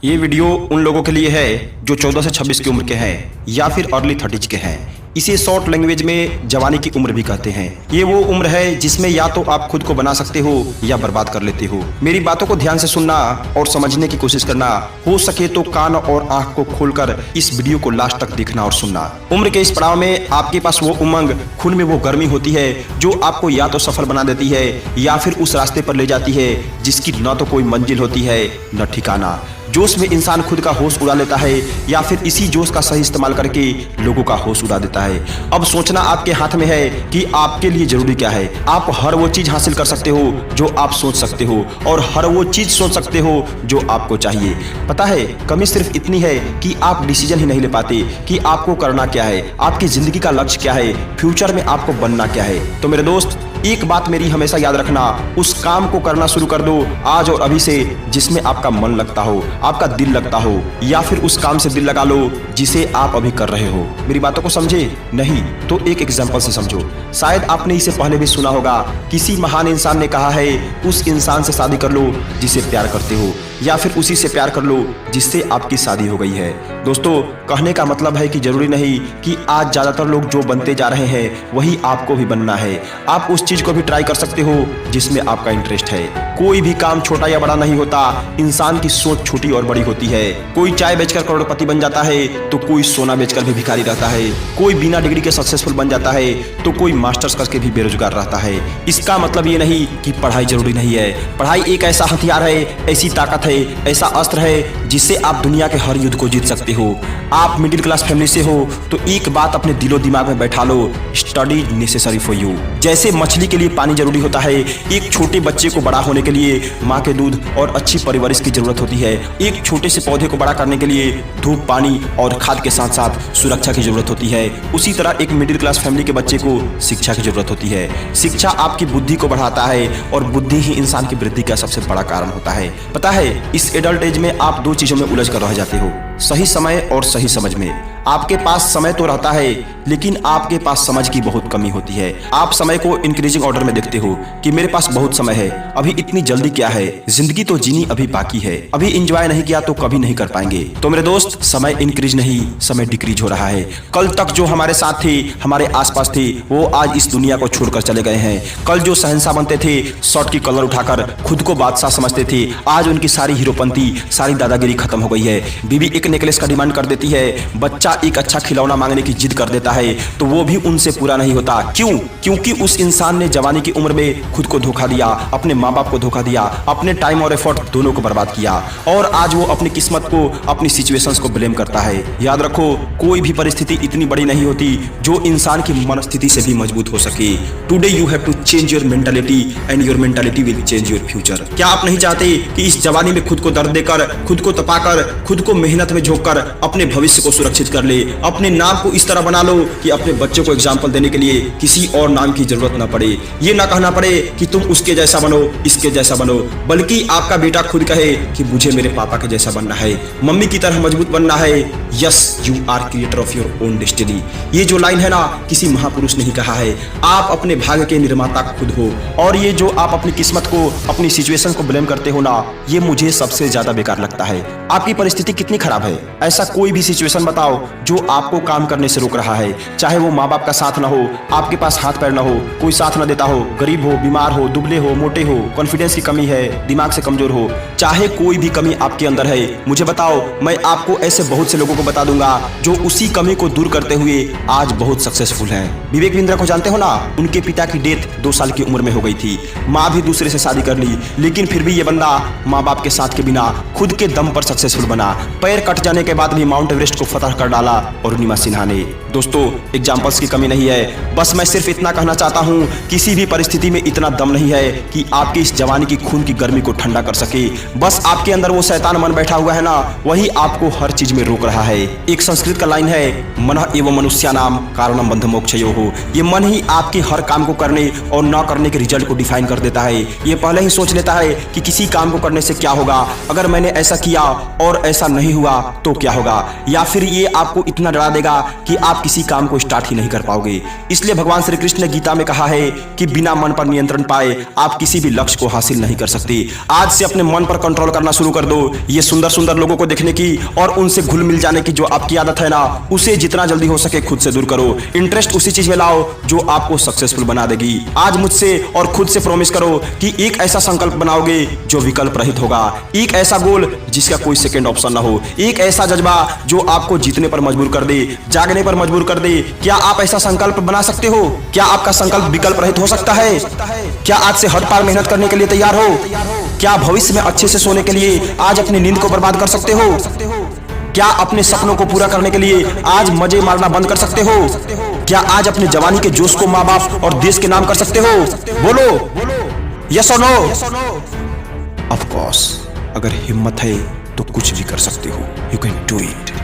ये वीडियो उन लोगों के लिए है जो 14 से 26 की उम्र के हैं या फिर अर्ली 30s के हैं। इसे शॉर्ट लैंग्वेज में जवानी की उम्र भी कहते हैं। ये वो उम्र है जिसमें या तो आप खुद को बना सकते हो या बर्बाद कर लेते हो। मेरी बातों को ध्यान से सुनना और समझने की कोशिश करना, हो सके तो कान और आंख को खोलकर इस वीडियो को लास्ट तक देखना और सुनना। उम्र के इस पड़ाव में आपके पास वो उमंग, खून में वो गर्मी होती है जो आपको या तो सफल बना देती है या फिर उस रास्ते पर ले जाती है जिसकी न तो कोई मंजिल होती है न ठिकाना। जोश में इंसान खुद का होश उड़ा लेता है या फिर इसी जोश का सही इस्तेमाल करके लोगों का होश उड़ा देता है। अब सोचना आपके हाथ में है कि आपके लिए जरूरी क्या है। आप हर वो चीज हासिल कर सकते हो जो आप सोच सकते हो और हर वो चीज सोच सकते हो जो आपको चाहिए। पता है, कमी सिर्फ इतनी है कि आप डिसीजन ही नहीं ले पाते कि आपको करना क्या है, आपकी जिंदगी का लक्ष्य क्या है, फ्यूचर में आपको बनना क्या है। तो मेरे दोस्त, एक बात मेरी हमेशा याद रखना, उस काम को करना शुरू कर दो आज और अभी से जिसमें आपका मन लगता हो, आपका दिल लगता हो, या फिर उस काम से दिल लगा लो जिसे आप अभी कर रहे हो। मेरी बातों को समझे? नहीं तो एक एग्जांपल से समझो। शायद आपने इसे पहले भी सुना होगा। किसी महान इंसान ने कहा है, उस इंसान से शादी कर लो जिसे प्यार करते हो, या फिर उसी से प्यार कर लो जिससे आपकी शादी हो गई है। दोस्तों, कहने का मतलब है कि जरूरी नहीं कि आज ज्यादातर लोग जो बनते जा रहे हैं वही आपको भी बनना है। आप उस चीज को भी ट्राई कर सकते हो जिसमें आपका इंटरेस्ट है। कोई भी काम छोटा या बड़ा नहीं होता, इंसान की सोच छोटी और बड़ी होती है। कोई चाय बेचकर करोड़पति बन जाता है तो कोई सोना बेचकर भी भिखारी रहता है। कोई बिना डिग्री के सक्सेसफुल बन जाता है तो कोई मास्टर्स करके भी बेरोजगार रहता है। इसका मतलब ये नहीं कि पढ़ाई जरूरी नहीं है। पढ़ाई एक ऐसा हथियार है, ऐसी ताकत है, ऐसा अस्त्र है जिससे आप दुनिया के हर युद्ध को जीत सकते हो। आप मिडिल क्लास फैमिली से हो तो एक बात अपने दिलो दिमाग में बैठा लो, स्टडी नेसेसरी फॉर यू। जैसे मछली के लिए पानी जरूरी होता है, एक छोटे बच्चे को बड़ा होने के लिए माँ के दूध और अच्छी परवरिश की जरूरत होती है। एक छोटे से पौधे को बड़ा करने के लिए धूप, पानी और खाद के साथ साथ सुरक्षा की जरूरत होती है। उसी तरह एक मिडिल क्लास फैमिली के बच्चे को शिक्षा की जरूरत होती है। शिक्षा आपकी बुद्धि को बढ़ाता है और बुद्धि ही इंसान की वृद्धि का सबसे बड़ा कारण होता है। पता है, इस एडल्ट एज में आप दो चीजों में उलझ कर रह जाते हो, सही समय और सही समझ में। आपके पास समय तो रहता है लेकिन आपके पास समझ की बहुत कमी होती है। आप समय को इंक्रीजिंग ऑर्डर में देखते हो कि मेरे पास बहुत समय है, अभी इतनी जल्दी क्या है, जिंदगी तो जीनी अभी बाकी है, अभी एंजॉय नहीं किया तो कभी नहीं कर पाएंगे। तो मेरे दोस्त, समय इंक्रीज नहीं, समय डिक्रीज हो रहा है। कल तक जो हमारे साथ थे, हमारे आसपास थे, वो आज इस दुनिया को छोड़कर चले गए हैं। कल जो शहंशाह बनते थे, शर्ट की कलर उठाकर खुद को बादशाह समझते थे, आज उनकी सारी हीरोपंती, सारी दादागिरी खत्म हो गई है। बीवी एक नेकलेस का डिमांड कर देती है, बच्चा एक अच्छा खिलौना मांगने की जिद कर देता है तो वो भी उनसे पूरा नहीं होता। क्यों? क्योंकि उस इंसान ने जवानी की उम्र में खुद को धोखा दिया, अपने माँ बाप को धोखा दिया, अपने टाइम और एफर्ट दोनों को बर्बाद किया और आज वो अपनी किस्मत को, अपनी सिचुएशंस को ब्लेम करता है। याद रखो, कोई भी परिस्थिति इतनी बड़ी नहीं होती जो इंसान की मनस्थिति से भी मजबूत हो सके। Today you have to change your mentality and your mentality will change your future. क्या आप नहीं चाहते कि इस जवानी में खुद को दर्द देकर, खुद को तपाकर, खुद को मेहनत में झोंककर अपने भविष्य को सुरक्षित कर ले? अपने नाम को इस तरह बना लो कि अपने बच्चों को एग्जाम्पल देने के लिए किसी और नाम की जरूरत न पड़े। ये ना कहना पड़े कि तुम उसके जैसा बनो, इसके जैसा बनो, बल्कि आपका बेटा खुद कहे कि मुझे मेरे पापा के जैसा बनना है, मम्मी की तरह मजबूत बनना है। Yes, you are creator of your own destiny. ये जो लाइन है ना, किसी महापुरुष ने ही कहा है। आप अपने भाग्य के निर्माता खुद हो और ये जो आप अपनी किस्मत को, अपनी सिचुएशन को ब्लेम करते हो ना, ये मुझे सबसे ज्यादा बेकार लगता है। आपकी परिस्थिति कितनी खराब है, ऐसा कोई भी सिचुएशन बताओ जो आपको काम करने से रोक रहा है। चाहे वो माँ बाप का साथ ना हो, आपके पास हाथ पैर ना हो, कोई साथ ना देता हो, गरीब हो, बीमार हो, दुबले हो, मोटे हो, कॉन्फिडेंस की कमी है, दिमाग से कमजोर हो, चाहे कोई भी कमी आपके अंदर है, मुझे बताओ, मैं आपको ऐसे बहुत से लोगों को बता दूंगा जो उसी कमी को दूर करते हुए आज बहुत सक्सेसफुल हैं। विवेक बिंद्रा को जानते हो ना? उनके पिता की डेथ 2 साल की उम्र में हो गई थी। माँ भी दूसरे से शादी कर ली, लेकिन फिर भी ये बंदा माँ बाप के साथ के बिना खुद के दम पर सक्सेसफुल बना। पैर कट जाने के बाद भी माउंट एवरेस्ट को फतह कर डाला अरुणिमा सिन्हा ने। दोस्तों, एग्जाम्पल्स की कमी नहीं है, बस मैं सिर्फ इतना कहना चाहता हूँ, किसी भी परिस्थिति में इतना दम नहीं है कि आपकी इस जवानी की खून की गर्मी को ठंडा कर सके। बस आपके अंदर वो शैतान मन बैठा हुआ है ना, वही आपको हर चीज में रोक रहा है। एक संस्कृत का लाइन है, मनः एव मनुष्यानाम कारणम बंध मोक्षयोः। ये मन ही आपके हर काम को करने और न करने के रिजल्ट को डिफाइन कर देता है। ये पहले ही सोच लेता है कि किसी काम को करने से क्या होगा, अगर मैंने ऐसा किया और ऐसा नहीं हुआ तो क्या होगा, या फिर ये आपको इतना डरा देगा कि आपकी किसी काम को स्टार्ट ही नहीं कर पाओगे। इसलिए भगवान श्री कृष्ण ने गीता में कहा है कि बिना मन पर नियंत्रण पाए आप किसी भी लक्ष्य को हासिल नहीं कर सकते। आज से अपने मन पर कंट्रोल करना शुरू कर दो। ये सुंदर सुंदर लोगों को देखने की और उनसे घुल मिल जाने की जो आपकी आदत है ना, उसे जितना जल्दी हो सके खुद से दूर करो। इंटरेस्ट उसी चीज में लाओ जो आपको सक्सेसफुल बना देगी। आज मुझसे और खुद से प्रॉमिस करो कि एक ऐसा संकल्प बनाओगे जो विकल्प रहित होगा, एक ऐसा गोल जिसका कोई सेकंड ऑप्शन ना हो, एक ऐसा जज्बा जो आपको जीतने पर मजबूर कर दे, जागने पर मजबूर कर दे। क्या आप ऐसा संकल्प बना सकते हो? क्या आपका संकल्प विकल्प रहित हो सकता है? क्या आज से हर पार मेहनत करने के लिए तैयार हो? क्या भविष्य में अच्छे से सोने के लिए आज अपनी नींद को बर्बाद कर सकते हो? क्या अपने सपनों को पूरा करने के लिए आज मजे मारना बंद कर सकते हो? क्या आज अपने जवानी के जोश को माँ बाप और देश के नाम कर सकते हो? बोलो, यस और नो? ऑफ कोर्स, अगर हिम्मत है तो कुछ भी कर सकते हो। You can do it.